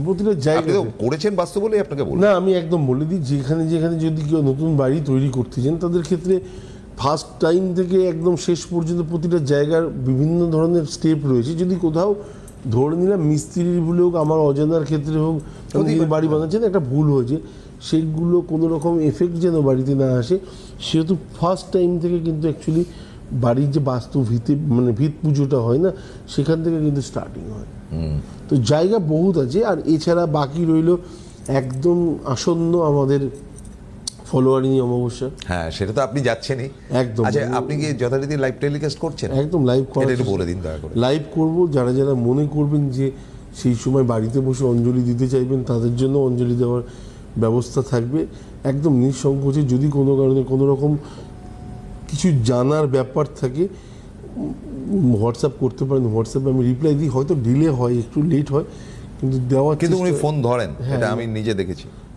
প্রতিটা জায়গা করেছেন বাস্তব বলেই আপনাকে বলবো। না, আমি একদম বলে দিই, যেখানে যেখানে যদি কেউ নতুন বাড়ি তৈরি করতে চান তাদের ক্ষেত্রে ফার্স্ট টাইম থেকে একদম শেষ পর্যন্ত প্রতিটা জায়গার বিভিন্ন ধরনের স্টেপ রয়েছে। যদি কোথাও ধরে নিলাম মিস্ত্রির ভুল হোক, আমার অজানার ক্ষেত্রে হোক, বাড়ি বানাচ্ছেন একটা ভুল হয়েছে, সেগুলো কোনো রকম এফেক্ট যেন বাড়িতে না আসে, সেহেতু ফার্স্ট টাইম থেকে কিন্তু অ্যাকচুয়ালি বাড়ির যে বাস্তু ভিতে মানে ভিত পুজোটা হয় না, সেখান থেকে কিন্তু স্টার্টিং হয়। তো জায়গা বহুত আছে। আর এছাড়া বাকি রইল একদম আসন্ন আমাদের ফলোয়ারিং অমাবস্যা। হ্যাঁ, সেটা তো আপনি যাচ্ছেনই একদম। আচ্ছা, আপনি কি যথারীতি লাইভ টেলিকাস্ট করছেন? একদম লাইভ এটা একটু বলে দিন দয়া করে। লাইভ করব, যারা যারা মনে করবেন যে সেই সময় বাড়িতে বসে অঞ্জলি দিতে চাইবেন তাদের জন্য অঞ্জলি দেওয়ার ব্যবস্থা থাকবে একদম নিঃসংকোচে। যদি কোনো কারণে কোনো রকম কিছু জানার ব্যাপার থাকে হোয়াটসঅ্যাপ করতে পারেন, হোয়াটসঅ্যাপে আমি রিপ্লাই দিই। হয়তো ডিলে হয়, একটু লেট হয়, কিন্তু দেওয়া কিন্তু উনি ফোন ধরেন, এটা আমি নিজে দেখেছি।